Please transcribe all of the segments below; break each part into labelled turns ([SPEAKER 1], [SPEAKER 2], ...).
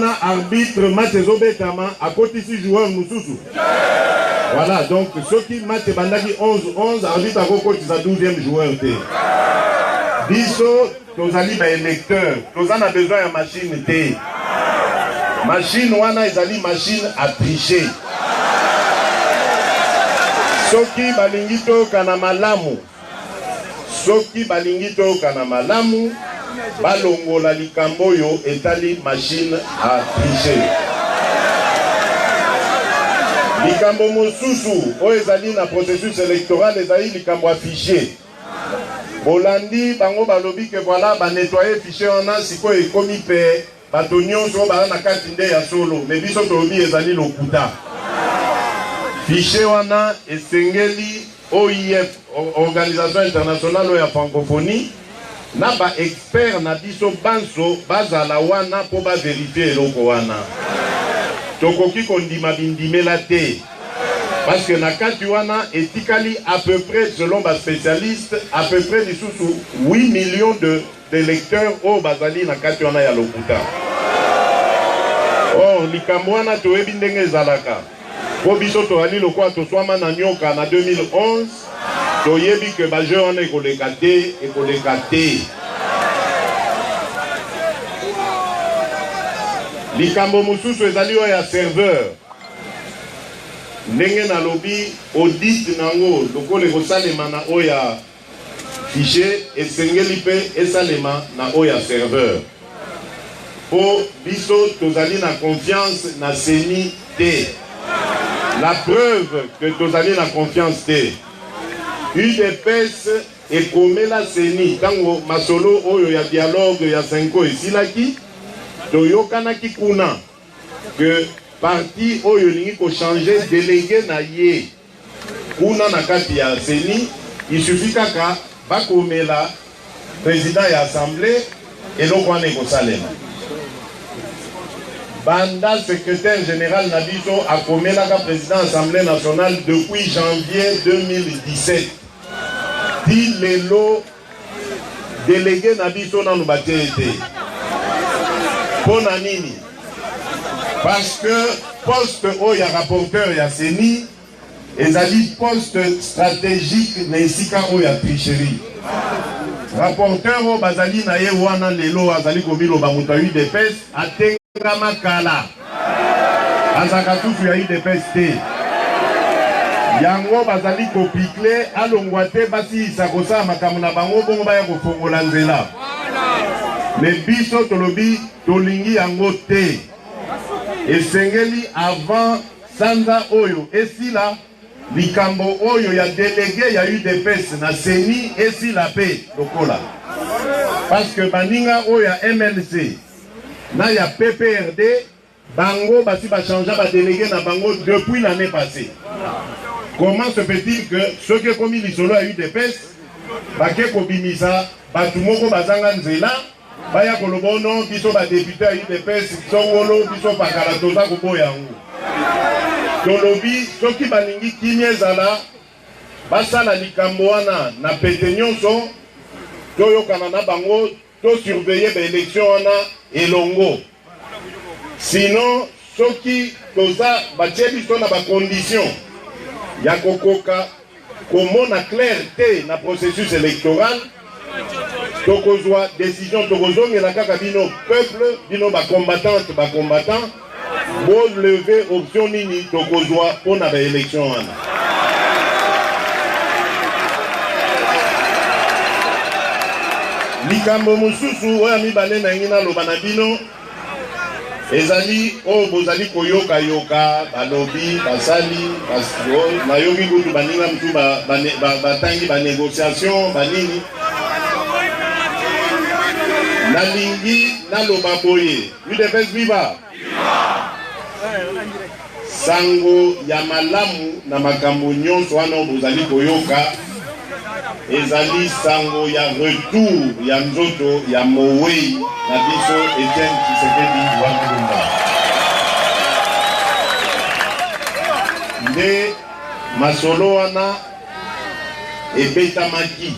[SPEAKER 1] arbitre match ezobetama akotisi joueur mususu. Voilà, donc ceux qui match bandaki 11-11, arbitre akokotisa 12e joueur te. Biso tozali ba électeur, tozana besoin ya machine te. Machine wana ezali machine à tricher. Soki balingi toyoka na malamu, soki balingi toyoka na malamu, balongola likambo yo etali machine à tricher. Likambo mosusu oyo ezali na processus électoral ezali likambo ya fichier. Bolandi bango balobi ke voilà ba nettoyer fichier wana sikoyo ekomi pe bato nyonso baza na kati nde ya solo, mais biso tolobi ezali lokuta. Fichier wana esengeli OIF, Organisation Internationale ya Francophonie, na ba expert na biso banso bazala wana po ba vérifier eloko wana. Tokoki kondima bindimela te. Parce que na kati wana etikali à peu près, selon ba spécialiste, à peu près lisusu 8 millions d'électeurs au bazali na kati wana ya lokuta. Or, likambo wana toyebi ndenge ezalaka. Po biso toali lokwa toswama na nyoka na 2011, toyebi ke ba jeu wana ekoleka te. Likambo mususu ezali oyo ya serveur. Ndenge na lobi audit nango lokola ekosalema na oyo ya fichier esengeli pe esalema na oyo ya serveur. Po biso tozali na confiance na seni te. La preuve que tozali na confiance te. UDPS ekomela seni tango masolo oyo ya dialogue ya Senko esilaki. Toyokanaki kuna que parti oyo lingi ko changer délégué na ye kuna na kati ya seni, il suffit kaka bakomela président ya assemblée eloko wana ekosalema. Banda secrétaire général Nabiso akomelaka président assemblée nationale depuis janvier 2017. Dit lelo délégué Nabiso nanu batete. Pona nini? Parce que poste o ya rapporteur ya seni ezali poste stratégique na esika o ya tricherie. Rapporteur o bazali na ye wana lelo azali komilo ba mutu ya UDPS atengama kala. Azaka tufu ya UDPS te. Yango bazali kopikle alongwa te basi isakosala makambo na bango bongo baya kofongola nzela. Mais biso tolobi tolingi yango te. Esengeli avant sanza oyo esila likambo oyo ya délégué ya UDPS na seni esila pe lokola. Parce que baninga oyo ya MLC na ya PPRD bango basi ba changea ba délégué na bango depuis l'année passée. Comment se fait-il que ceux qui ont commis l'isolo à UDPS bake kobimisa batu moko bazanga nzela baya kolobono biso ba député à UDPS songolo biso pakala toza koboya yango. Tolobi soki balingi kimia ezala basala likambo wana na pete nyonso toyokana na bango to surveiller ba élection wana elongo. Sinon soki toza batie biso na ba condition ya kokoka komona clarté na processus électoral, tokozwa décision tokozongela kaka bino peuple bino ba combattant bo lever option nini tokozwa pona ba élection wana. Likambo mususu oya mibale na ngina loba na bino ezali o bozali koyoka yoka balobi basali basio na yoki kutu baninga mtu batangi ba négociation banini nalingi naloba boye UDPS viva sango ya malamu na makambo nyonso wana bozali koyoka ezali sango ya retour ya nzoto ya Mowei na biso Etienne Tshisekedi Tshilombo. Nde masolo wana ebetamaki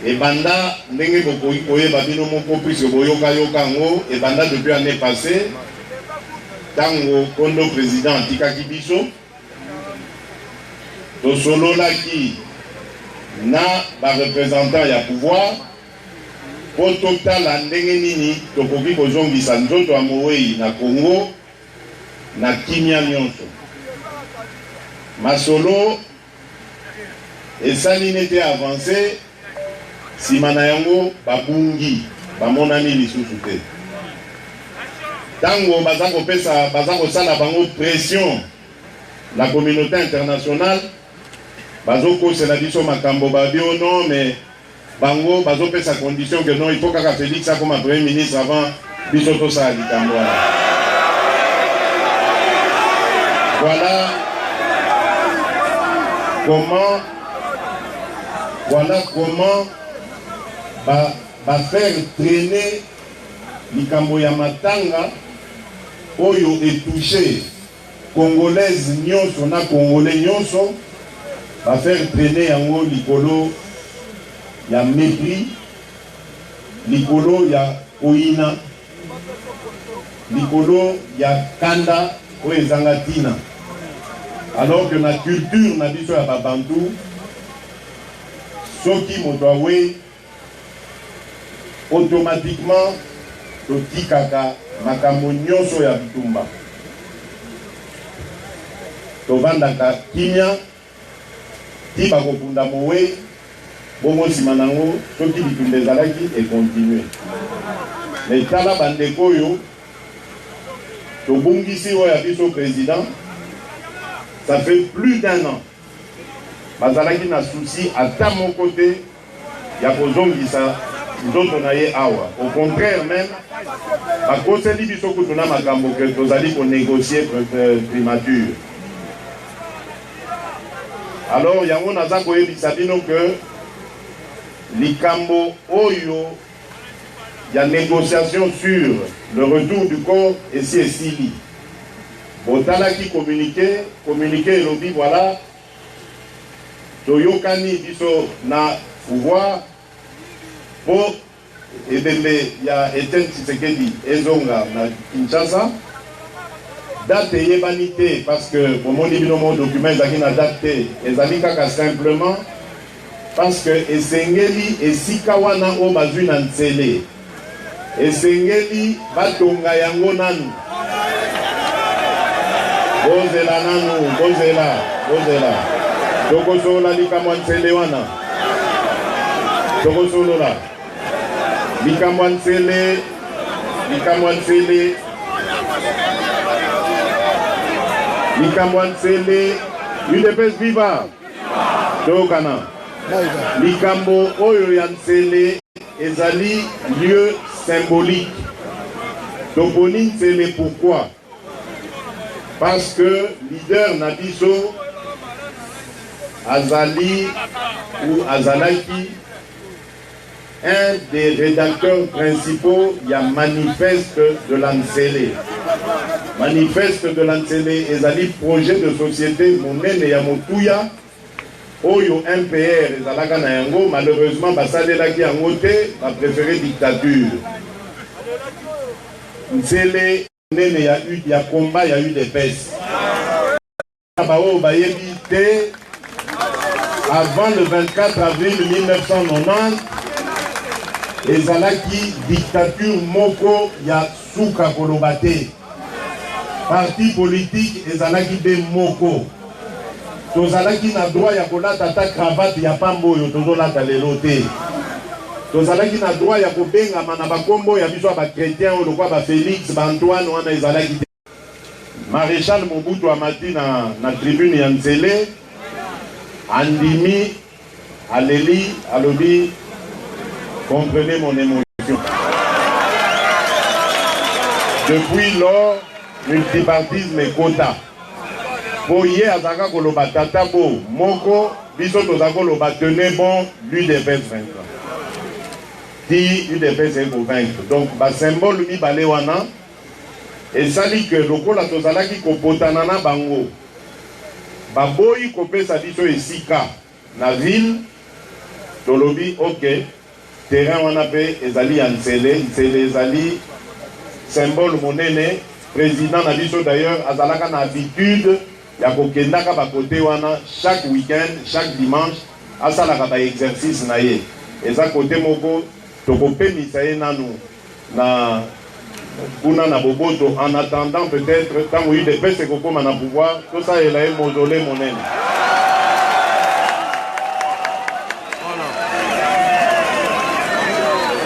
[SPEAKER 1] et banda ndenge bokoki koyeba bino moko puisque boyoka yokango et banda depuis l'année passée tango kondo président atikaki biso tosololaki na représentant ya pouvoir po totala ndenge nini tokoki kozongisa nzoto ya mowei na Congo na kimia nyonso masolo esali nete avancé sima na yango babungi bamonani lisusu te tango baza kosala bango pression la communauté internationale bazokosela biso makambo babio non mais bango bazopesa condition que non il faut kaka Félix comme premier ministre avant biso tosala likambo voilà comment faire traîner likambo ya matanga oyo etouché congolaise nyonso na congolais nyonso faire traîner yango likolo ya mépris likolo ya oina likolo ya kanda oyo ezanga tina alors que na culture na biso ya babantu soki moto awe automatiquement totikaka makambo nyonso ya bitumba tovandaka kimia ti bakokunda mowe bongo nsima nango soki bitumba ezalaki ekontinue mais tala bandeko oyo tobungisi oyo ya biso président ça fait plus d'1 an bazalaki na souci ata moko te ya kozongisa nzoto na ye awa au contraire même bakoseli biso kutu na makambo ke tozali konégocier primature alors yango naza koyebisa bino ke likambo oyo ya négociation sur le retour du corps esi esili botalaki communiqué elobi voilà toyokani biso na pouvoir po ebembe ya Etienne Tshisekedi ezonga na Kinshasa date eyebani te parce que omoni bino mo document ezalaki na date te ezali kaka simplement parce que esengeli esika wana oyo bazwi na nzele esengeli batonga yango nanu bozela nanu bozela tokosolola likambo ya nzele wana tokosolola likambo ya nzele UDPS viva tokana likambo oyo ya nzele ezali lieu symbolique toponi nzele pourquoi parce que leader na biso azali ou azalaki un des rédacteurs principaux il y a manifeste de l'Ansele. Manifeste de l'Ansele ezali projet de société monene ya motuya oyo MPR ezalaka na yango malheureusement basalelaki yango te ba préféré dictature. Nsele nene ya combat ya UDPS. Bao bayebi te avant le 24 avril 1990 ezalaki dictature moko ya suka koloba te parti politique ezalaki de moko tozalaki na droit ya kolata ta cravate ya pambo oyo tozolata lelo te tozalaki na droit ya kobengama na bakombo ya biso ya bakretien oyo lokwa ba Félix ba Antoine wana ezalaki te Maréchal Mobutu amati na tribune ya Nzele andimi aleli alobi comprenez mon émotion. Depuis lors, multipartisme et quota. Boye azaka koloba tata bo moko biso tozako loba tenez bon l'UDPS 20 ans. Ti UDPS est convaincre. Donc ba symbole mi balé wana et sali que lokola tozalaki kopotana na bango. Ba boyi kopesa biso esika na ville tolobi ok terrain wana pe ezali ya nzele ezali symbole monene. Président na biso d'ailleurs azalaka na habitude ya kokendaka ba côté wana chaque week-end, chaque dimanche asalaka ba exercice na ye. Eza côté moko tokopemisa ye nanu na kuna na boboto en attendant peut-être tant oui de pèse kokoma na pouvoir tout ça il a mausolée monene.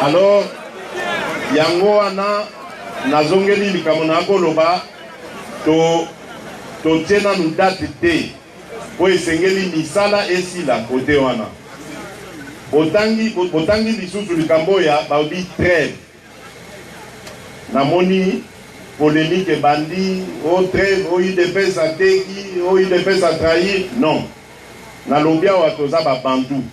[SPEAKER 1] Alors yango wana nazongeli likambo na koloba to tiena nu date te po esengeli misala esila kote wana botangi lisusu likambo ya babi trêve namoni polémique bandi o trêve o UDPS ateki o UDPS a trahir non nalobi awa toza babantu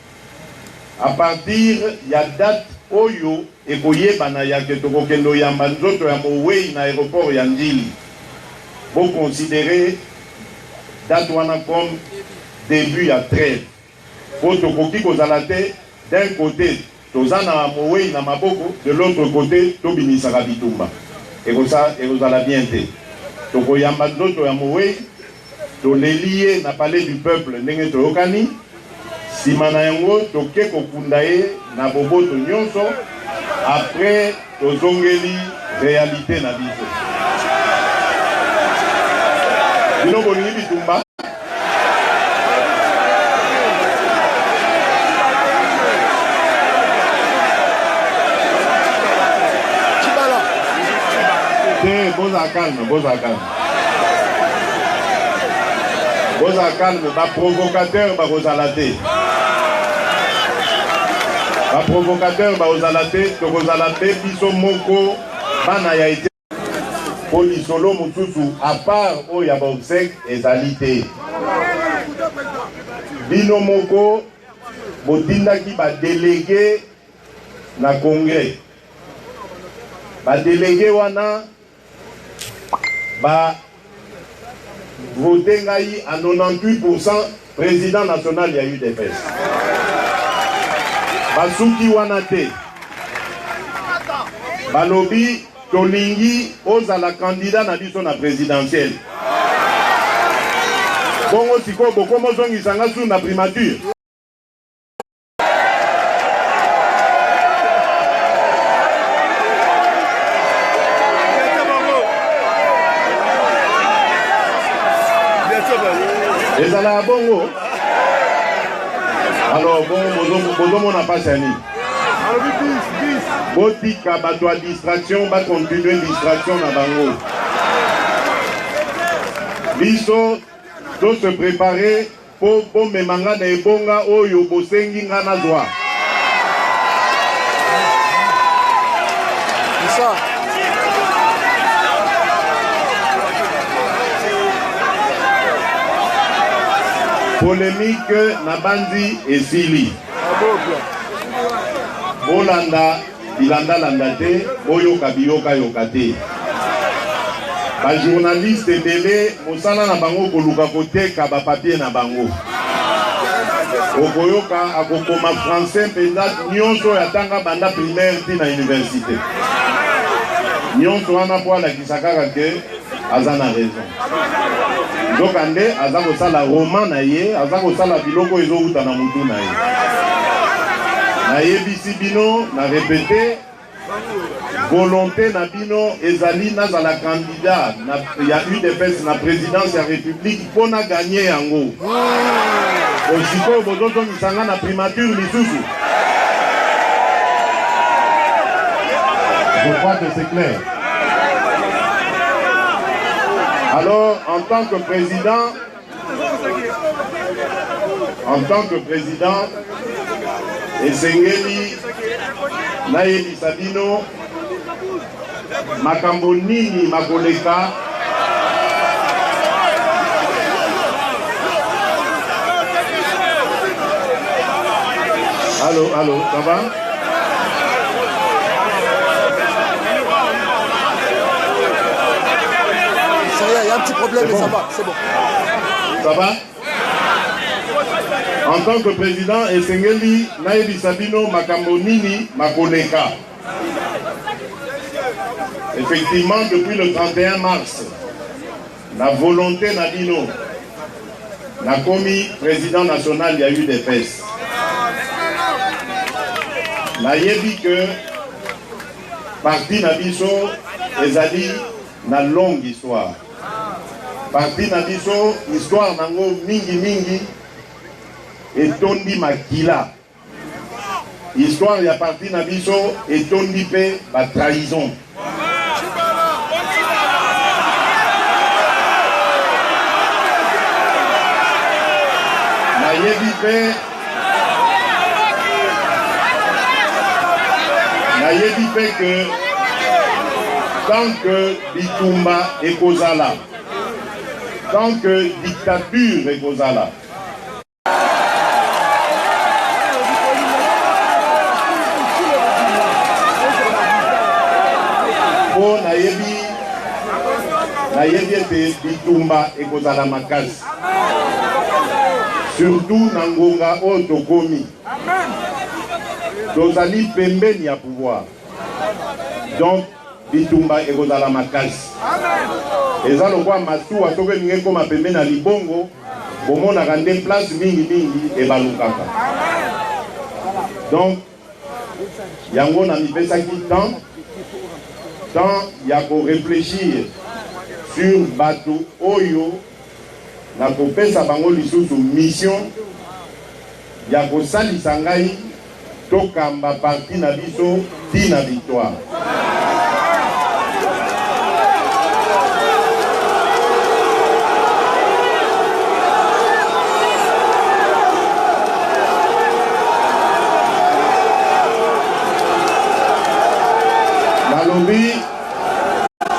[SPEAKER 1] à partir ya date oyo ekoyebana ya ke tokokendo yamba nzoto ya mowei na aéroport ya Njili bo considérer date wana comme début ya trêve po tokoki kozala te d'un côté toza na mowei na maboko de l'autre côté tobimisaka bitumba ekozala bien te tokoyamba nzoto ya mowei toleli ye na palais du peuple ndenge toyokani sima na yango toke kokunda ye na boboto nyonso après tozongeli réalité na biso bino bolingi bitumba te boza calme ba provocateur ba kozala te baprovocateur baozala te tokozala mpe biso moko bana ya ete po lisolo mosusu à part oyo ya baobsèque ezali te bino moko botindaki badelege na congrès badelege wana vote ngai à 98% président national ya UDPS basuki wana te balobi tolingi ozala candidat na biso na présidentielle bongo sikoyo bokomozongisanga su na primature ezala bongo. Alors bon, on a pas sani. Botika bato a distraction, ba continuer distraction na bango. Biso doit se préparer pour memanga na ebonga oyo bosengi nga na zwa. C'est ça. Polémique na bandi esili bolanda bilanda te boyoka biyoka yoka te ba journaliste ebele mosala na bango koluka koteka ba papier na bango okoyoka akokoma français mpenza nyonso yatanga banda primaire ti na université nyonso wana po alakisa kaka ke aza na raison Zokande aza kosala roman na ye aza kosala biloko ezouta na mutu na ye na yebisi bino na répété volonté na bino ezali nazala candidat na ya UDPS na présidence ya république pona gagner yango osiko bozozongisanga na primature lisusu. Je crois que c'est clair. Alors, en tant que président, esengeli nayebisa bino makambo nini makoleka Allô, ça va?
[SPEAKER 2] Il y a un petit problème, mais ça va, c'est bon.
[SPEAKER 1] Ça va? En tant que président, Esengeli Naebi Sabino Makambo Nini Makoleka. Effectivement, depuis le 31 mars, la volonté Nadino, la commis président national, il y a eu des fesses. Nayebi que parti Nabiso, ezali na longue histoire. Parti Nabiso, histoire nango mingi mingi, et tondi makila. Histoire ya parti Nabiso, et tondi pe ba trahison. Nayebi pe que tant que Bitumba et Kozala, tant que dictature et Kozala, pour Nayebi ete Bitumba et Kozala makasi. Surtout Nangonga Otokomi. Tozali pembeni ya pouvoir. Donc, Bitumba et Kozala makasi. Eza lokwa matu atoke ninge koma pembeni na libongo, bomona kande place mingi mingi e balukaka. Donc, yango na mipesa ki temps ya ko réfléchir sur bato oyo na kopesa bango lisusu mission ya kosalisa ngai tokamba parti na biso tina victoire. Nalobi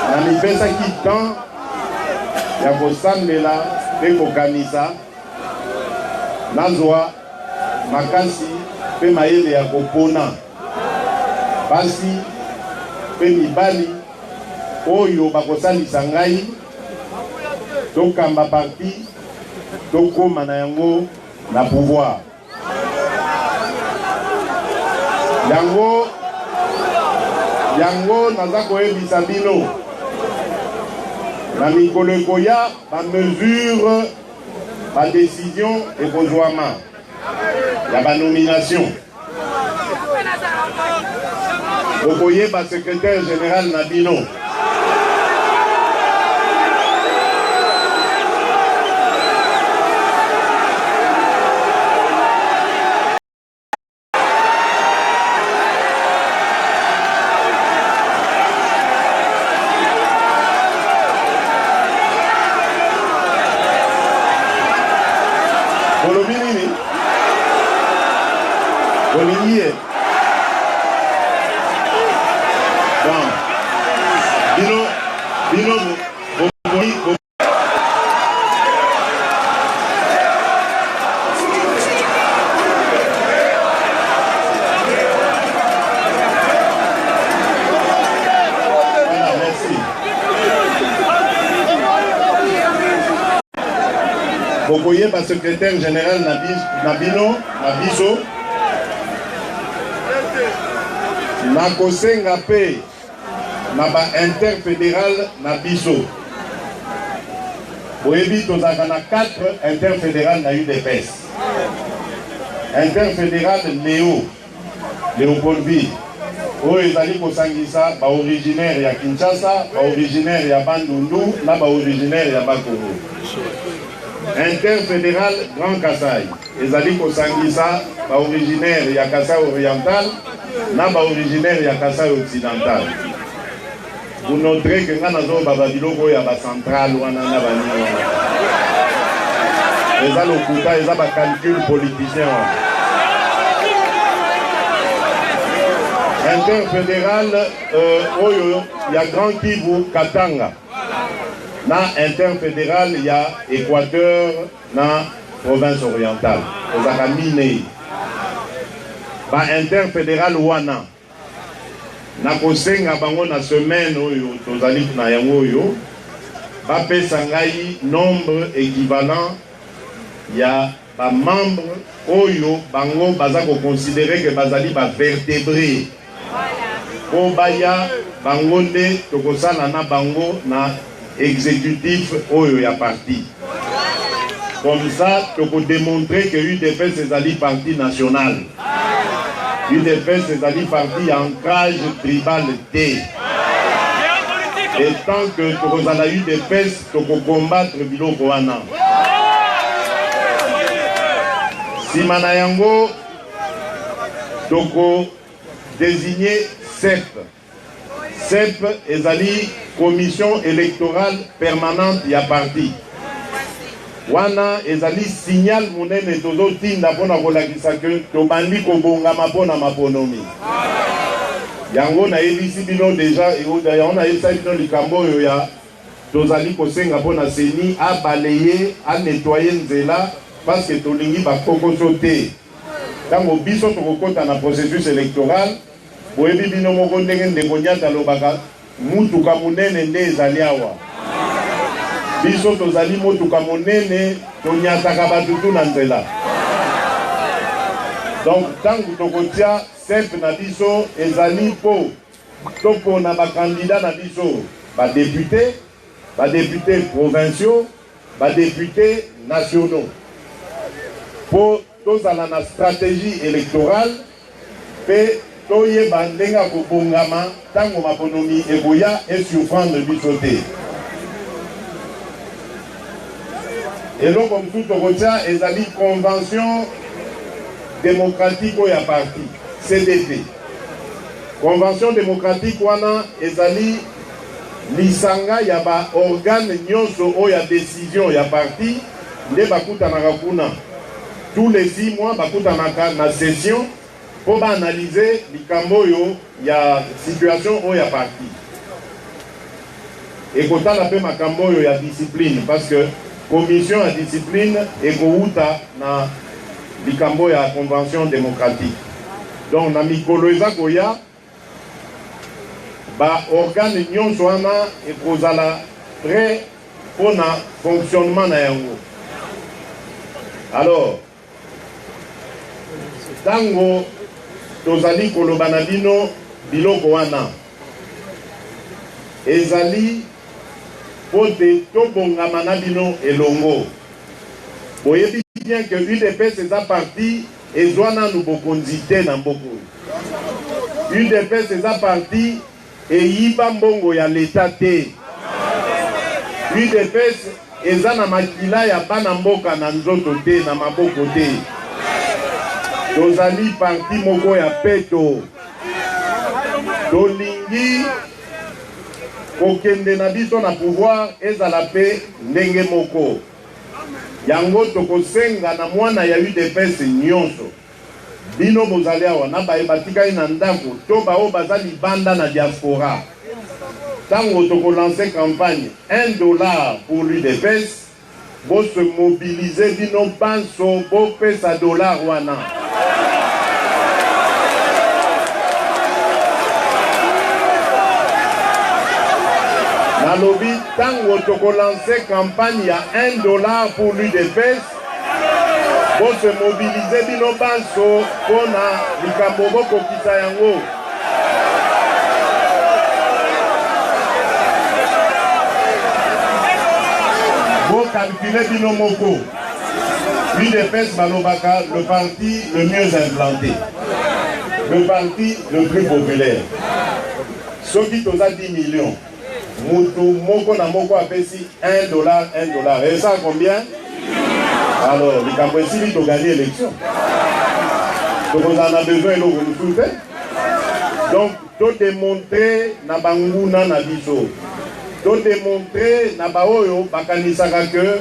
[SPEAKER 1] na mipesa ki temps ya kosamlela pe kokanisa nazwa makasi pe mayele ya kopona basi pe mibali oyo bakosalisa ngai tokamba parti tokoma na yango na pouvoir yango naza koyebisa bino na mikolo ekoya ba mesure ba décision ekozwama ya ba nomination okoyeba secrétaire général na bino Olivier. Bon. Bino, voilà, merci. Bokoye ba secrétaire général Nabiso. Na kosenga pe na ba interfédéral na biso. Boyebi tozaka na 4 interfédéral na UDPS. Interfédéral Léopoldville. Oyo ezali kosangisa ba originaire ya Kinshasa, ba originaire ya Bandundu, na ba originaire ya Bakongo. Interfédéral Grand Kassai. Ezali kosangisa ba originaire ya Kassai oriental, na ba originaire ya Kassai occidental. Vous noterez que nga nazo baba biloko ya ba central wana na ba ni wana. Eza lokuta eza ba calcul politicien wana. Interfédéral oyo ya Grand Kivu Katanga. Na interfédéral ya Équateur na province orientale. Ozaka mine. Ba interfédéral wana na kosenga bango na semaine oyo tozali na yango oyo bapesa ngai nombre équivalent ya ba membre oyo bango baza ko considérer que bazali ba vertébré po baya bango nde tokosala na bango na exécutif oyo ya parti. Comme ça toko démontrer que UDPS ezali parti national. UDPS ezali parti ancrage tribal T. Et tant que tokozala UDPS toko combattre biloko wana. Simana yango toko désigner CEP. CEP ezali commission électorale permanente ya parti. Wana ezali signal monene tozo tinda pona kolakisa ke tobandi kobongama pona maponomi. Yango na elisi bino deja on a elisa bino likambo oyo ya tozali kosenga pona seni a balayer a nettoyer nzela parce que tolingi bakokoso te. Tango biso tokokota na processus électoral boyebi bino moko ndenge ndeko nyata lobaka mutuka munene nde ezali awa. Biso tozali motuka monene tonyataka batutu na nzela. Donc tango tokotia CEP na biso ezali po topona bakandidat na biso badéputés provinciaux, badéputés nationaux. Po tozala na stratégie électorale pe toyeba ndenga kobongama tango maponomi eboya et surprendre biso te. Et donc comme tout tokotia ezali convention démocratique oya parti CDP. Convention démocratique wana ezali lisanga ya ba organe nyonso oya décision ya parti nde bakutanaka kuna. Tous les 6 mois bakutanaka na session pour analyser likambo yo ya situation oya parti. Et kotala pe makambo yo ya discipline parce que commission à discipline et kouta na likambo ya convention démocratique. Donc na mikolo eza koya ba organe nyonso wana e kozala prêt pour na fonctionnement na yango. Alors tango tozali koloba na bino biloko wana ezali pote tobongama na bino elongo. Boyebi bien que UDPS eza parti ezwana nu bokonzi te na mboko. UDPS eza parti eyiba mbongo ya leta te. UDPS eza na makila ya bana mboka na nzoto te na maboko te. Tozali parti moko ya peto. Tolingi kokende na biso na pouvoir ezala pe ndenge moko. Yango tokosenga na mwana ya UDPS nyonso. Bino bozali awa na batikali na ndako to bao bazali banda na diaspora. Tango tokolancer campagne $1 pour l'UDPS, bo se mobiliser bino banso bo pesa $1 wana. Nalobi tango toko lancer campagne ya $1 pour l'UDPS, pour se mobiliser bino banso pona likambo boko kita yango. Bo calculer bino moko. l'UDPS balobaka le parti le mieux implanté, le parti le plus populaire. Soki toza 10 millions. Moutou moko na moko apesi $1, $1. Et ça combien? Alors, les Campouessili ont gagné l'élection. Donc, on en a besoin de nous soutenir. Donc, tout démontrer na banguna na biso. Tout démontrer na baoyo bakanisaka que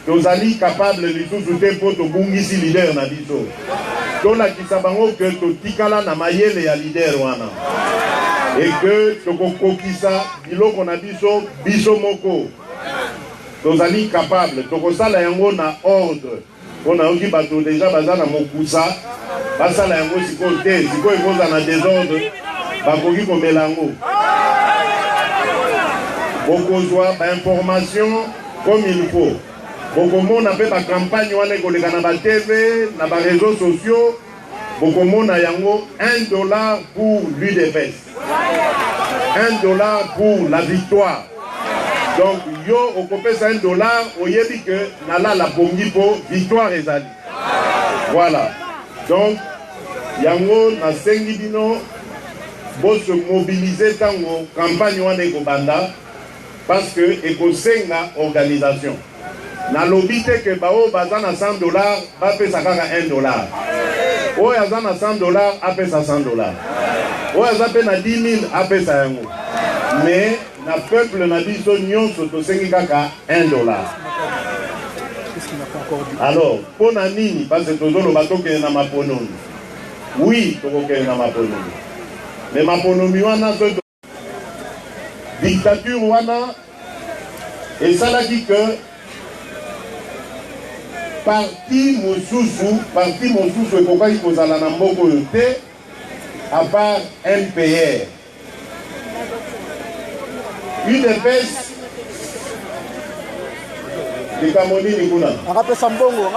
[SPEAKER 1] nous allons capables de tout soutenir pour tout bungisi leader na biso. Tout la kisabango que tout tikala na mayele ya leader wana. Et que tokokokisa biloko na biso biso moko tozali capable tokosala yango na ordre pona oki bato déjà baza na mokusa basala yango sikoyo te sikoyo ekoza na désordre bakoki komela yango bokozwa bainformation comme il faut bokomona pe ba campagne wana ekoleka na ba TV na ba réseaux sociaux bokomona yango $1 pour l'UDPS, $1 pour la victoire. Donc yo okopesa $1 oyebi que nala la pongi po victoire ezali. Voilà. Donc yango na sengi bino bo se mobiliser tango campagne wana ekobanda parce que ekosenga organisation. Na lobi te que bao baza na $100 bapesa kaka $1. Oyo aza na $100 apesa $100. Oyo aza pe na 10 000 apesa yango. Mais na peuple na biso nyonso tosengi kaka $1. Alors, pour na nini parce que tozoloba tokende na mapononi. Oui, tokokende na mapononi. Mais maponomi wana so dictature wana esalaki que parti mosusu ekokaki kozala na mboka oyo te à part MPR. UDPS likambo nini kuna
[SPEAKER 2] akapesa mbongo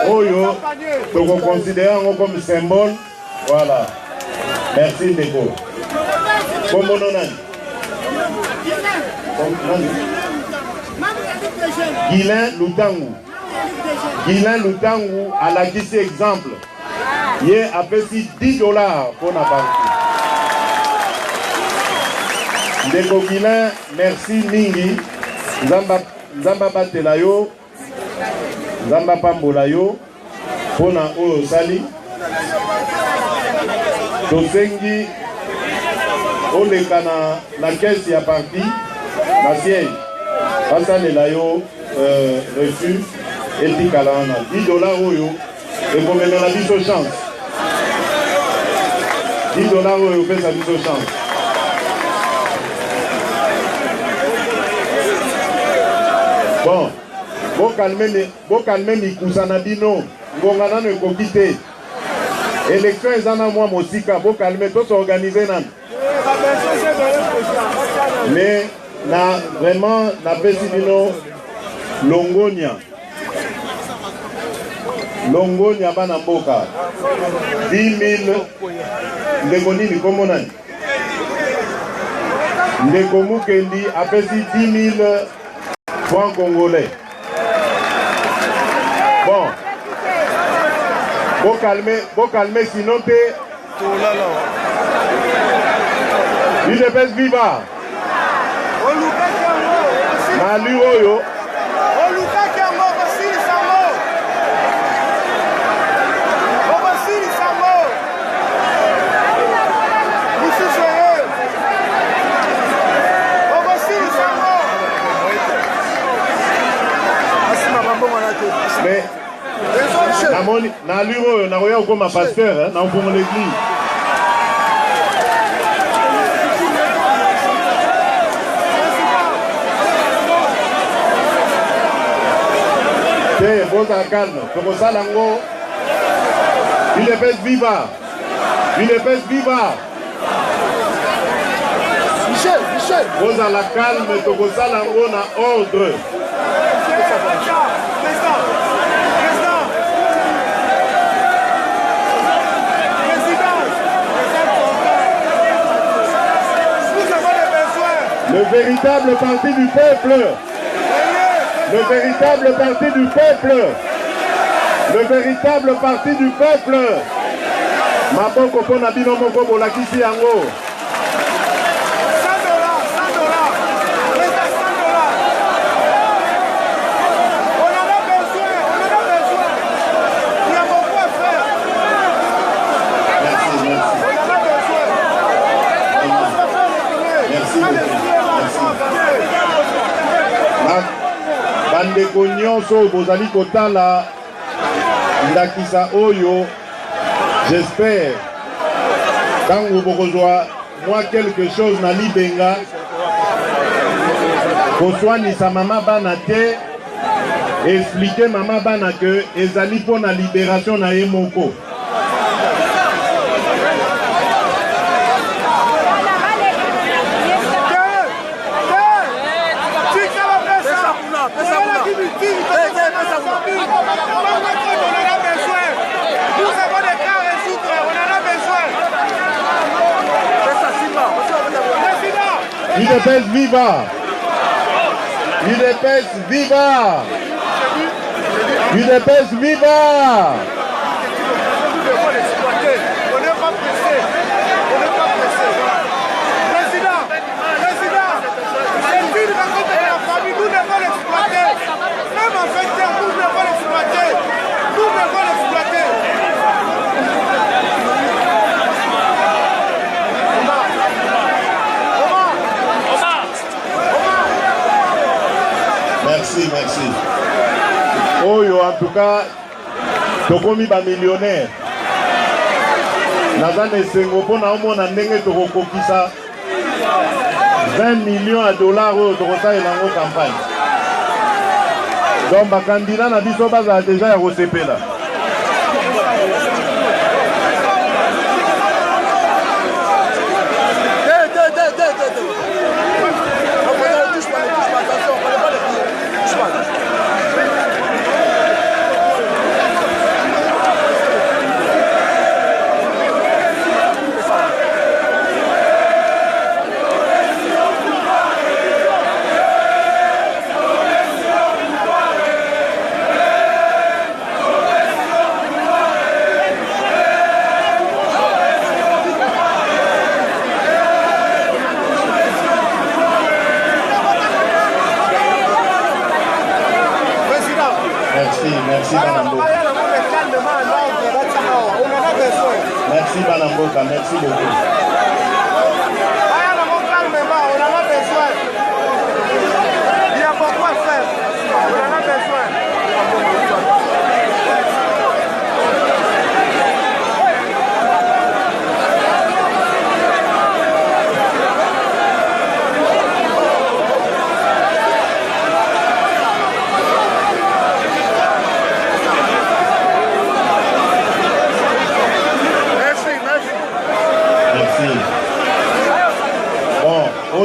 [SPEAKER 1] oyo tokoconsidère yango comme symbole. Voilà, merci Ndeko. Kombono nani? Guilain Lutangu alakisi exemple. Ye apesi $10 pour na parti. Ndeko Guilain, merci mingi. Nzamba batela yo, Nzamba pambola yo, pona oyo sali. Tosengi oleka na caisse ya parti, na siège. Basalela yo reçu etikala wana $10 oyo ekomemela biso chance. $10 oyo pesa biso chance. Bon, bo calme mikusa na bino, ngonga nano ekoki te. Élection ezana mwa mosika, bo calme to s'organiser nan. Mais na vraiment na pesi bino Longonia bana mboka 10 000 ndeko nini komo nani ndeko mukendi apesi 10 000 francs congolais. Bon, bo calmer sinon te UDPS viva Malu oyo mais na lui oyo na oya comme pasteur na pour l'église. Te boza calme, como salango. UDPS viva. Michel. Boza la calme, como salango na ordre. Le véritable parti du peuple. Le véritable parti du peuple. Le véritable parti du peuple. Maboko pona bino moko bolakisi yango. Bandeko nyonso bozali kotala ndakisa oyo, j'espère tango bokozwa moi quelque chose na libenga koswanisa mama bana te expliquer maman bana que ezali pour la libération na yemoko. UDPS viva! UDPS viva! UDPS viva!
[SPEAKER 2] On n'est pas pressé. Président, c'est une rencontre de la famille. Nous devons l'exploiter. Même en fait, nous devons l'exploiter.
[SPEAKER 1] Merci. Oh, en tout cas, tokomi ba millionnaire. Nazane sengo pona omona ndenge tokokokisa 20 millions de dollars au tokosa elango campagne. Donc ba candidat na biso baza déjà ya kosepela. Merci Banamboka. Merci Banamboka, merci beaucoup.
[SPEAKER 2] On en a besoin. Il y a beaucoup à faire. On en a besoin.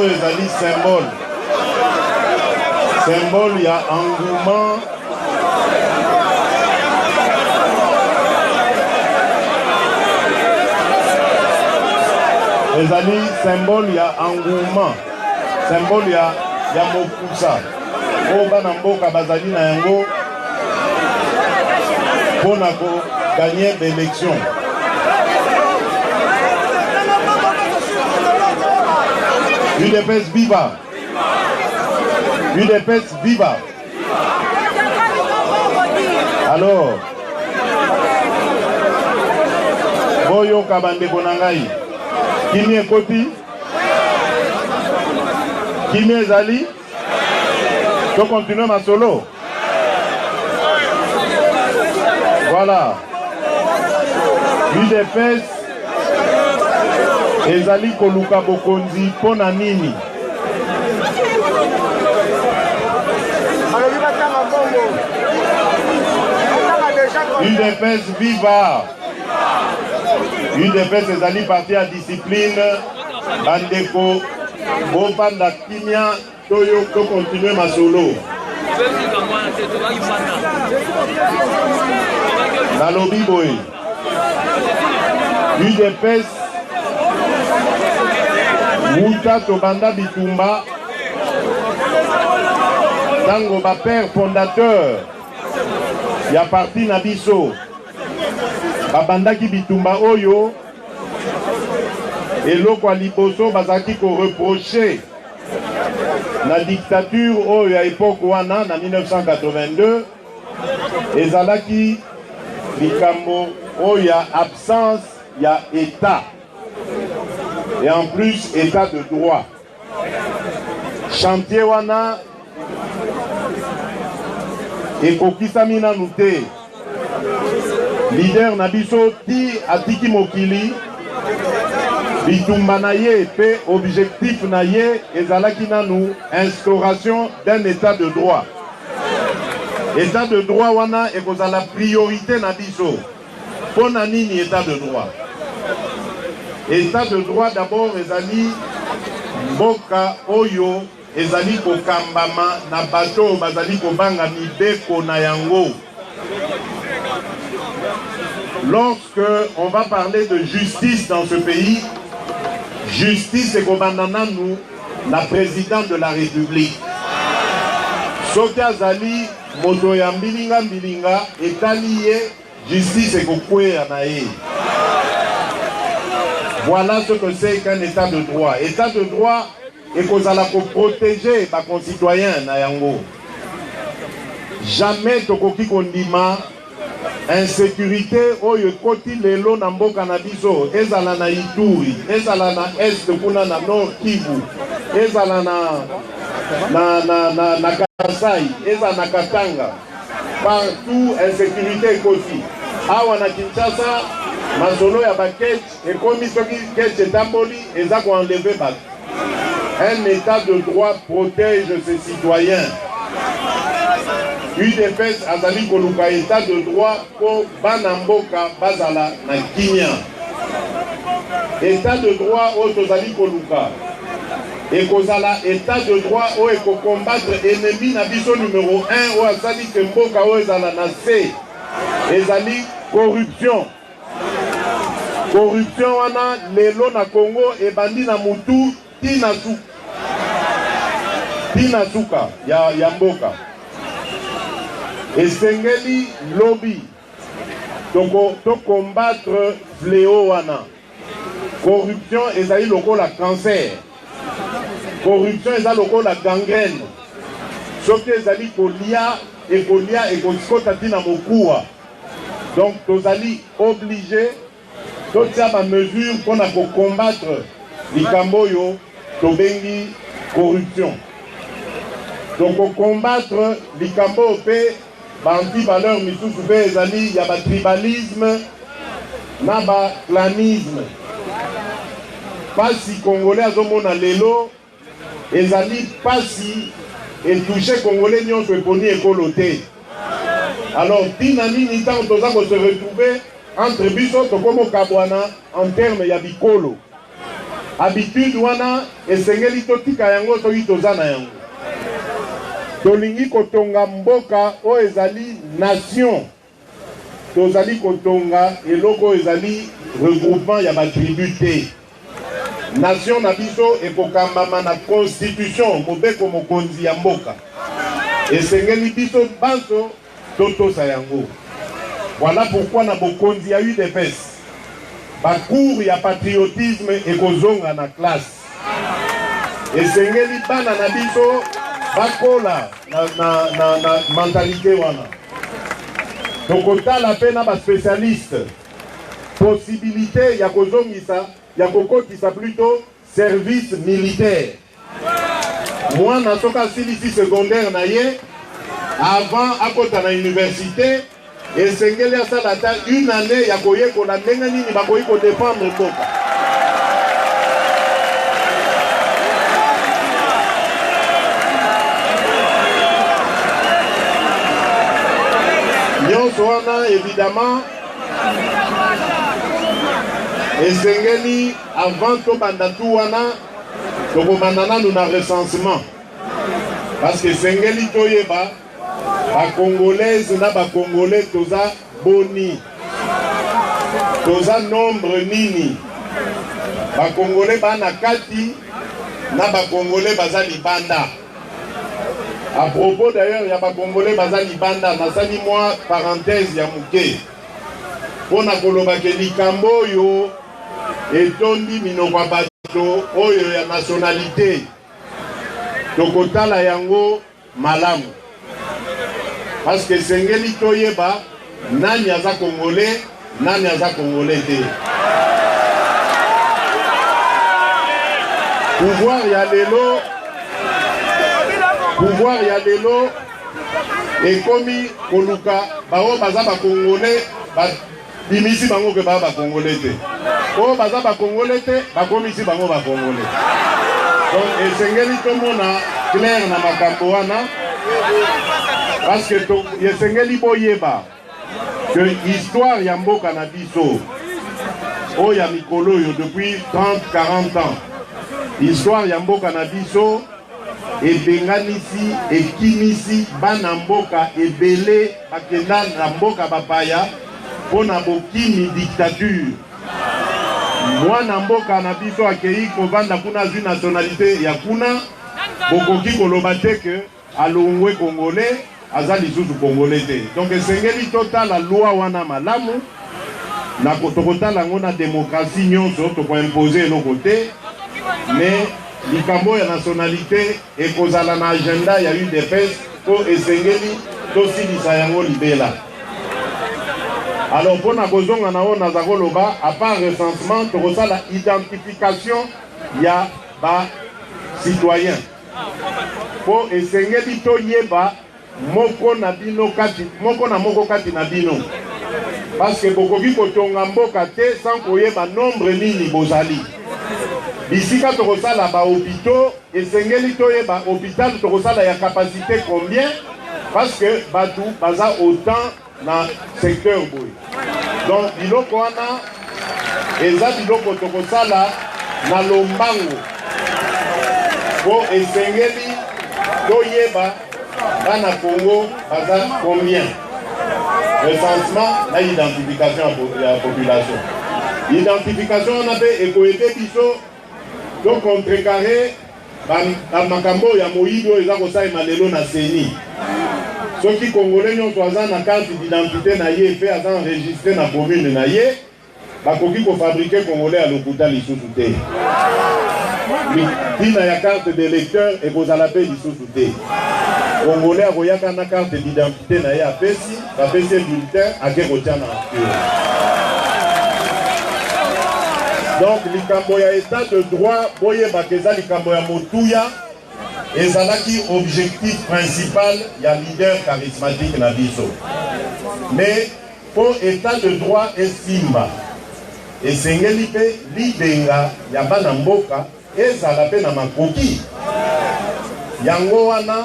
[SPEAKER 1] Ezali symbole, il y a engouement. Ezali symbole, il y a engouement. Symbole, il y a mokusa. O bana mboka bazali na yango pour gagner l'élection. UDPS viva! UDPS viva! Alors, Boyo Kabande Bonangai, Kimi Ekoti, Kimi Ezali, je continue ma solo. Voilà. UDPS ezali koluka bokonzi pona nini. UDPS viva. UDPS ezali parti à discipline bandeko bobanda kimia toyo to continuer ma solo. Nalobi boy. UDPS Mouta Tobanda Bitumba Tango ba père fondateur ya parti Nabiso Babandaki Bitumba Oyo eloko liboso bazaki ko reprocher la dictature Oyo à époque wana na 1982 ezalaki likambo Oyo absence ya état. Et en plus, état de droit. Chantier wana ekokisami nanu te. Leader Nabiso ti atiki mokili bitumba na ye pe objectif na ye ezalaki nanu instauration d'un état de droit. État de droit wana est la priorité na biso. Pour nini état de droit. État de droit d'abord ezali mboka oyo ezali kokambama na bato bazali kobanga mibeko na yango. Lorsque on va parler de justice dans ce pays, justice est kobandana nous la présidente de la République. Soki azali moto ya mbilinga mbilinga etali ye justice est kokwea na ye. Voilà ce que c'est qu'un état de droit. État de droit est kozala ko protéger ba concitoyens na yango. Jamais tokoki kondima insécurité oyo ekoti lelo na mboka na biso ezala na Ituri, ezala na Est kuna na Nord Kivu, ezala na Kasai, ezala na Katanga. Partout insécurité ekoti. Awa na Kinshasa masolo ya bakech ekomi soki kech etamboli eza ko enlever bato. Un état de droit protège ses citoyens. UDPS azali koluka état de droit po bana mboka bazala na kimia. État de droit o tozali koluka ekozala état de droit o eko combattre ennemi na biso numéro 1 o azali ke mboka o ezala na C. Ezali corruption. Corruption wana lelo na Congo ebandi na mutu tina suka ya mboka. Esengeli lobby to combattre fléau wana. Corruption ezali lokola cancer. Corruption ezali lokola gangrène. Soki ezali kolia ekosikota tina mokuwa. Donc tozali obligé totia ba mesure pour combattre likambo yo tobengi corruption. Donc combattre likambo pe anti-valeur misusu pe ezali ya ba tribalisme na ba clanisme. Pasi congolais azomona lelo ezali pasi etouché congolais nyonso eponi ekolo te. Alors tina nini tant toza ko se retrouver entre biso tokomo kabwana en terme ya bikolo. Habitude wana esengeli totika yango soki toza na yango. Tolingi kotonga mboka o ezali nation. Tozali kotonga eloko ezali regroupement ya ba tribu te. Nation na biso ekokambama na constitution mobeko mokonzi ya mboka. Esengeli biso banso totosa yango. Voilà pourquoi na bokonzi ya UDPS bakour ya patriotisme ekozonga na classe. Esengeli bana na biso bakola na mentalité wana. Tokotala pe na ba spécialiste possibilité ya kozongisa ya kokotisa plutôt service militaire. Moi na soka silisi secondaire na ye avant akota na université esengeli asala ata une année ya koyekola ndenge nini bakoki kodépendre mboka. Nyonso wana évidemment esengeli avant tobanda tu wana tokobanda nanu na recensement parce que esengeli toyeba ba congolaise na ba congolais toza boni toza nombre nini ba congolais bana kati na ba congolais baza libanda. À propos d'ailleurs ya ba congolais baza libanda nasali moi parenthèse ya muke pona koloba ke likambo yo etondi minoko bato oyo ya nationalité tokotala yango malamu. Parce que sengeli toyeba nani aza congolais nani aza congolais te. Pouvoir ya lelo ekomi koluka bao baza ba congolais ba bimisi bango ke ba congolais te. O baza ba congolais te bakomisi bango ba congolais. Donc esengeli tomona clair na makambo wana Parce que yesengeli boyeba que l'histoire ya mboka na biso o ya mikolo yo depuis 30-40 ans. L'histoire ya mboka na biso ebenganisi ekimisi bana mboka ebele bakenda na mboka bapaya pona bokimi dictature. Mwana mboka na biso akei kovanda kuna zwi nationalité ya kuna bokoki koloba te ke alongwe congolais aza lisusu congolais te. Donc esengeli totala loi wana malamu na tokotala ngo na démocratie nyonso tokoimpose eloko te, mais likambo ya nationalité ekozala na agenda ya UDPS po esengeli tosilisa yango libela. Alors pour na kozonga na ona za koloba à part recensement tokosala identification ya ba citoyen po esengeli toyeba moko na bino kati moko kati na bino, parce que bokoki kotonga mboka te sans koyeba nombre nini bozali. Bisika tokosala ba hôpitaux esengeli toyeba hôpital tokosala ya capacité combien, parce que batu baza autant na secteur boy. Donc biloko wana eza biloko tokosala na lombango po esengeli toyeba bana Congo baza combien. Recensement na identification ya population. Identification on a fait ekoyede biso donc contrecarrer makambo ya moyido eza kosalema lelo na seni. Soki congolais nyonso aza na carte d'identité na ye pe aza enregistré na commune na ye bakoki kofabrike congolais à lokuta lisusu te. Tina ya carte d'électeur ekozala pe lisusu te. Congolais akoyaka na carte d'identité na ye apesi bulletin ake kotia na donc likambo ya état de droit boyeba keza likambo ya motuya ezalaki objectif principal ya leader charismatique na biso. Mais pour état de droit esimba esengeli pe libenga ya bana mboka ezala pe na makoki. Yango wana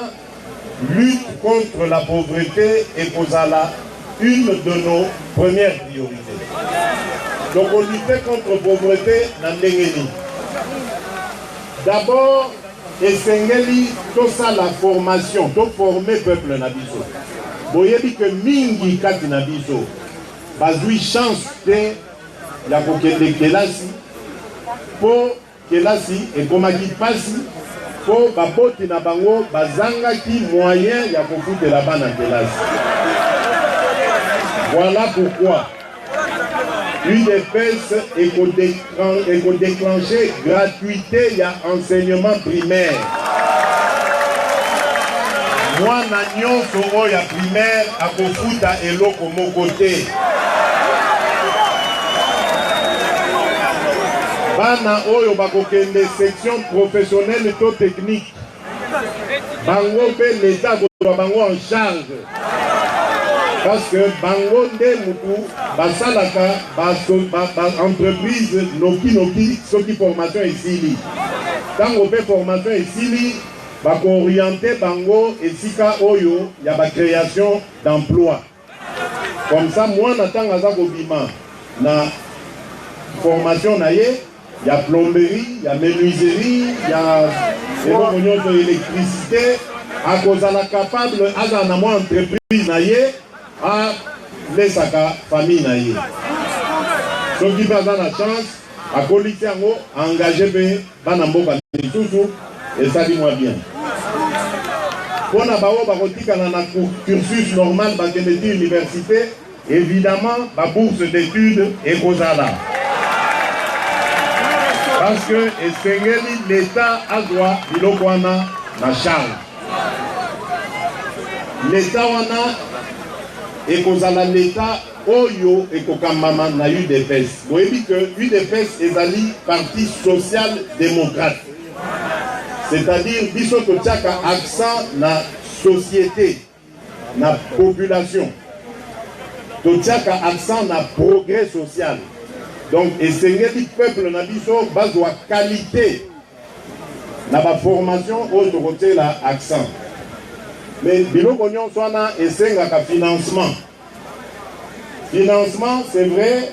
[SPEAKER 1] lutte contre la pauvreté ekozala une de nos premières priorités. Donc on lutte contre la pauvreté na ndengeni. D'abord esengeli tosa la formation, to former peuple na biso. Boyebi que mingi kati na biso bazui chance te ya kokende kelasi po kelasi ekomaki pasi po baboti na bango bazangaki moyen ya kofutela bana kelasi. Voilà pourquoi UDPS éco-déclenché gratuité ya enseignement primaire. Mwana nyonso oyo ya primaire akofuta eloko moko te. Bana oyo bakokende section professionnelle to technique bango pe l'État kozwa bango en charge, parce que bango nde mutu basalaka entreprise noki soki formation esili. Tango pe formation esili bako-orienter bango esika oyo ya ba création d'emploi. Comme ça mwana tanga za kobima na formation na ye ya plomberie, ya menuiserie, ya électricité, à cause de la capable à na moi entreprise na ye a lesaka famille na ye. Donc il va dans la chance à coliter ngo engager be bana mboka tout et ça dit moi bien. Pour na bao ba kotika na cursus normal ba kende université, évidemment ba bourse d'études et kozala. Parce que l'État a droit biloko wana na charge. L'État wana ekozala l'État oyo ekokambama na UDPS. Vous voyez que UDPS ezali parti social-démocrate. C'est-à-dire biso totiaka accent na société, na population. Totiaka accent na progrès social. Donc, esengeli peuple na biso bazwa qualité na ba formation au côté la accent. Mais biloko nyonso wana esengaka financement. Financement, c'est vrai,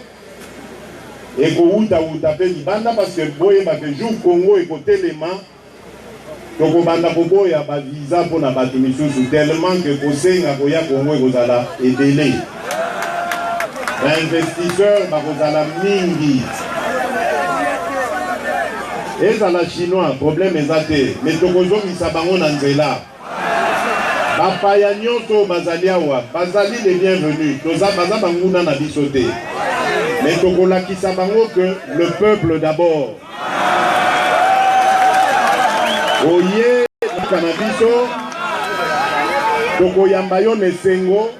[SPEAKER 1] et que outa pe libanda parce que boye ba que jour Congo et côté élément donc banda bobo ya ba visa pour na batu misusu tellement que kosenga koya Congo et kozala ebele. Ba investisseurs ba kozala mingi. Ezala chinois problème ezate mais tokozongisa bango na nzela. Bapaya nyonso bazali awa bazali les bienvenus toza baza banguna na biso te. Mais tokolakisa bango que le peuple d'abord. Oye kanabiso tokoyamba yo nesengo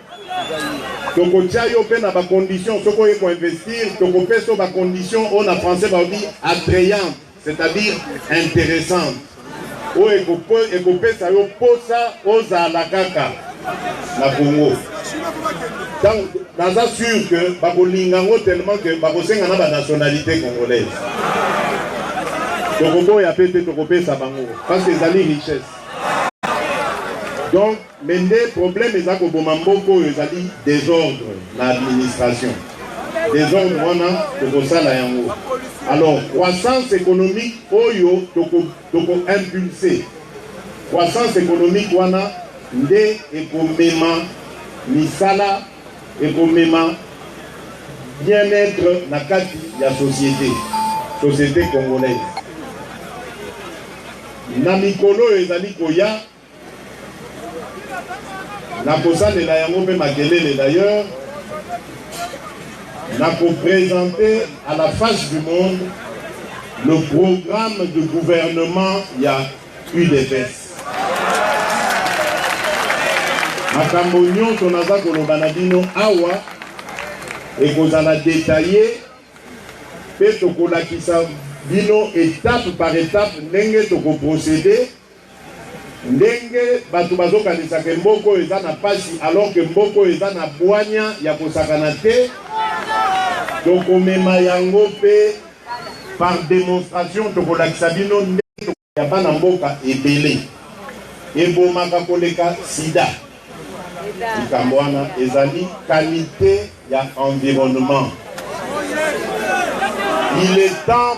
[SPEAKER 1] tokotia yo pe na ba conditions soko ye ko investir tokopeso ba conditions on a français ba dit attrayante, c'est-à-dire intéressante. O ekopesa yo posa ozala kaka na Congo. Dans sûr que bakolingango tellement que bakosenga na ba nationalité congolaise. Tokobo ya pete tokopesa bango parce que ezali richesse. Donc mende problème ezako bomamboko ezali désordre na administration. Désordre wana tokosala yango. Alors croissance économique oyo toko impulser. Croissance économique wana nde ekomema misala ekomema bien-être na kati ya société congolaise. Na mikolo ezali koya na kosalela yango pe makelele d'ailleurs na présenter à la face du monde le programme de gouvernement ya UDPS. Makambo nyonso naza koloba na bino awa ekozala détaillé pe tokolakisa bino étape par étape ndenge tokoprocéder ndenge bato bazokanisa ke mboko eza na pasi alors que mboko eza na bwanya ya kosakana te tokomema yango pe par démonstration tokolakisa bino ndenge ya bana mboka ebele ebomaka koleka sida. Likambo wana ezali qualité ya environnement. Il est temps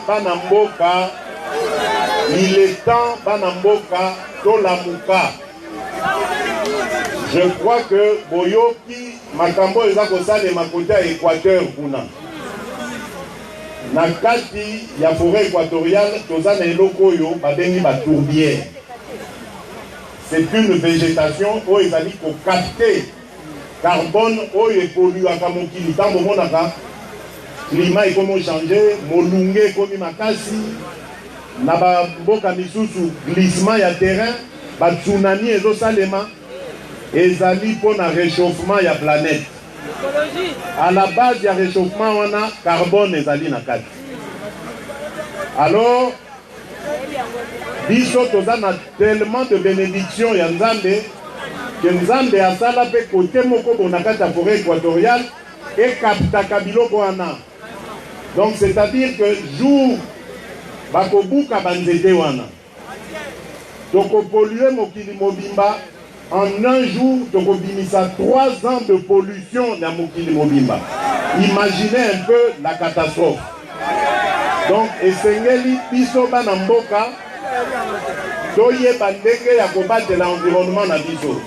[SPEAKER 1] banamboka tolamuka. Je crois que boyoki makambo eza kosalema kote ya Équateur kuna. Na kati ya forêt équatoriale toza na eloko oyo babengi ba tourbière. C'est une végétation où ils allaient capter carbone où ils polluent à Kamokili. Tant que le climat est comme changé, molunge comme makasi, naba boka misusu glissement ya terrain, ba tsunami ezo salema, ezali pour un réchauffement ya planète. À la base ya réchauffement on a carbone ezali na kati. Alors biso toza na tellement de bénédictions ya Nzambe que Nzambe asala pe côté moko bona kati ya forêt équatoriale et kaptaka biloko wana. Donc c'est-à-dire que jour bakobuka banzete wana tokopolluer mokili mobimba en un jour tokobimisa 3 ans de pollution na mokili mobimba. Imaginez un peu la catastrophe. Donc esengeli biso bana mboka toyeba ndenge ya kobatela environnement na biso.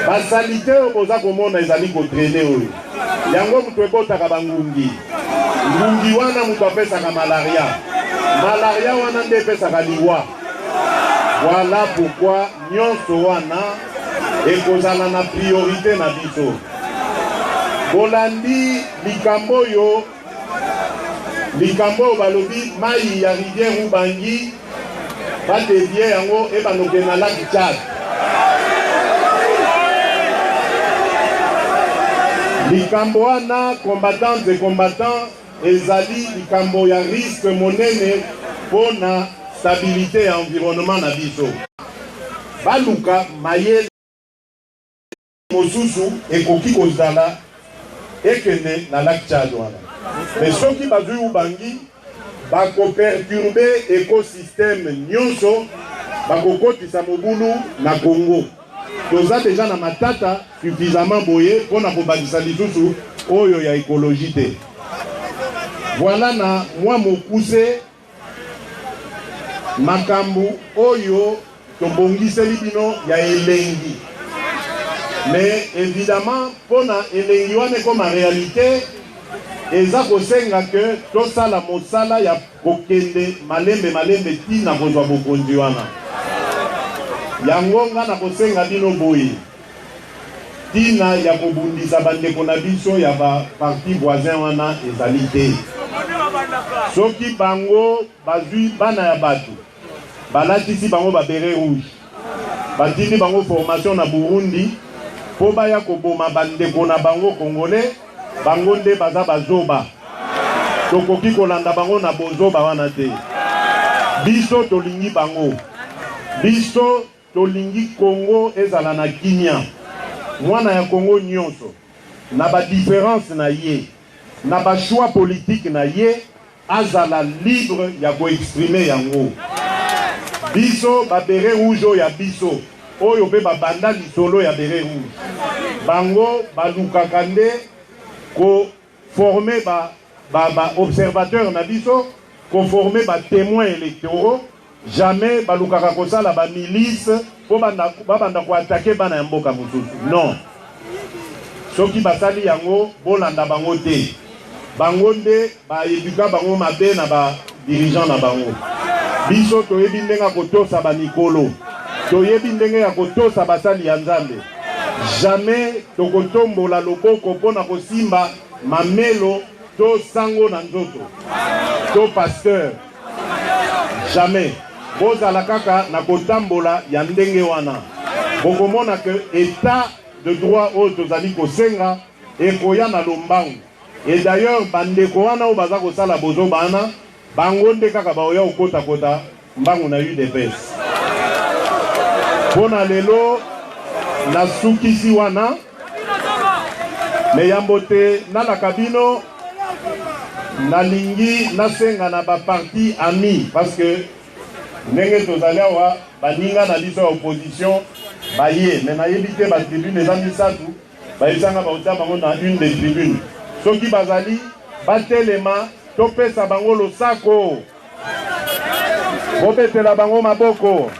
[SPEAKER 1] Basalite oyo boza komona ezali kotraine oyo yango mutu ebotaka bangungi. Ngungi wana mutu apesaka malaria. Malaria wana nde epesaka liwa. Voilà pourquoi nyonso wana ekozala na priorité na biso. Bolandi likambo oyo balobi mai ya rivière Ubangi badevie yango ebanoke na lac Tchad. Likambo wana combattantes et combattants ezali likambo ya risque monene pona stabilité ya environnement na biso. Baluka mayele mosusu ekoki kozala ekene na lac Tchad wana. Mais soki bazui Ubangi bako perturber écosystème nyonso bako kotisa mobulu na Congo. toza déjà na matata suffisamment boye pour na kobakisa lisusu oyo ya écologie te. Voilà na moi mokuse makambu oyo tobongiseli bino ya elengi. Mais évidemment pour na elengi wana comme en réalité eza kosenga que tosala mosala ya kokende malembe tina kozwa bokonzi wana. Yango nga na kosenga bino boye tina ya kobundisa bandeko na biso ya ba parti voisin wana ezali te. Soki bango bazwi bana ya bato balatisi bango ba beret rouge batindi bango formation na Burundi po baya koboma bandeko na bango congolais bango nde baza bazoba tokoki kolanda bango na bozoba wana te. Biso tolingi bango, biso tolingi Congo ezala na kimia. Mwana ya Congo nyonso na ba différence na ye na ba choix politique na ye azala libre ya ko exprimer yango. Biso ba beret rouge ya biso oyo pe ba banda lisolo ya beret rouge bango balukaka nde ko former ba observateur na biso, ko former ba témoins électoraux. Jamais balukaka kosala ba milice po banda ko attaquer bana mboka mususu. Non. Soki basali yango bolanda bango te. Bango nde ba eduka bango mabe na ba dirigeant na bango. Biso toyebi ndenga kotosa ba mikolo. Toyebi ndenga kotosa basali ya Nzambe. Jamais tokotombola loboko pona kosimba mamelo to sango na nzoto. To pasteur. Jamais. Bozala kaka na kotambola ya ndenge wana. Bokomona que état de droit au tozali kosenga ekoya na lombangu. Et d'ailleurs bandeko wana o baza kosala bozo bana bango nde kaka baoya okota kota mbangu na UDPS. Pona lelo na sukisi wana me yambote na la kabino na lingi na senga na ba parti ami parce que ndenge tozali awa baninga na biso ya opposition baye me nayebi te ba tribune eza misatu bayesanga bauta bango na une des tribunes soki bazali batelema topesa bango losako bobetela bango maboko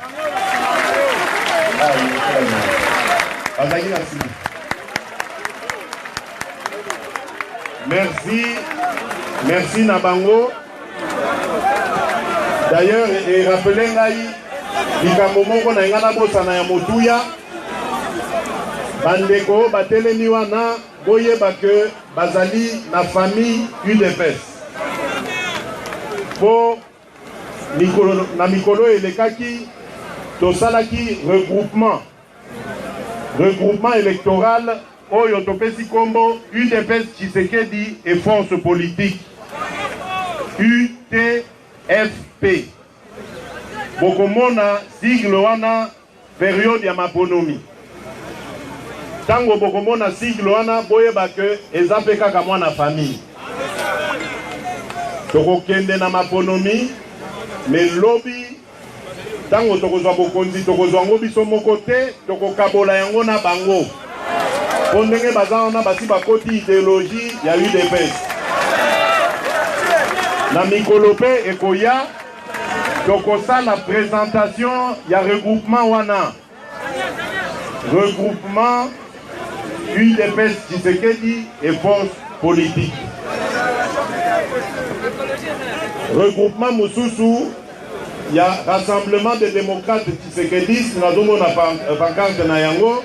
[SPEAKER 1] bazali na sili. Merci na bango. D'ailleurs, et rappelez ngai likambo moko na ngana bosana ya motuya bandeko batelemi wana boyeba que bazali na famille UDPS po na mikolo elekaki tosalaki regroupement électoral oyo topesi kombo UDPS Tshisekedi et force politique UTFP. Bokomona sigle wana période ya maponomi. Tango bokomona sigle wana boyeba que ezape kaka mwana famille. Tokokende na maponomi mais lobby tango tokozwa bokonzi tokozwa ngo biso moko te tokokabola yango na bango. Ondenge baza wana basi bakoti idéologie ya UDPS. Na mikolo pe ekoya tokosala présentation ya regroupement wana. Regroupement UDPS Tshisekedi et force politique. Regroupement Mususu, il y a rassemblement des démocrates Tshisekedi, nous avons une pancarte na yango.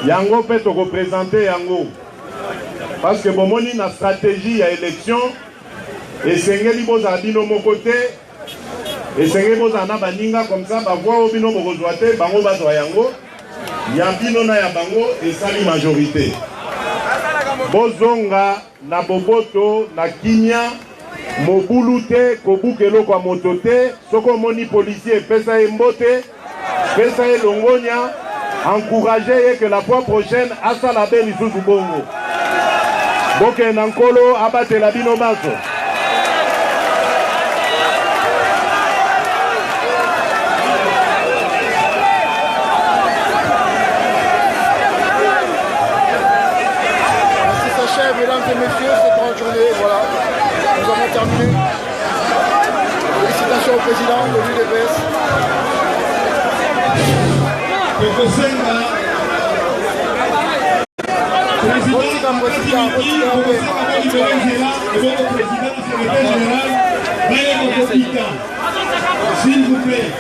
[SPEAKER 1] Yango peut représenter yango. Parce que bon moni na stratégie ya élection et sengeli boza bino mon côté et sengeli boza na baninga comme ça ba voix bino bokozwa te bango bazwa yango. Ya bino na ya bango et sali majorité. Bozonga na boboto na kimia mobulu te kobukelo kwa moto te soko moni policier pesa embote pesa elongonya encourager que la fois prochaine asa la belle isusu bongo boke nankolo abate la bino maso.
[SPEAKER 3] mesdames et messieurs, cette grande journée, voilà, nous avons terminé. Félicitations au président de l'UDPS.
[SPEAKER 4] S'il vous plaît.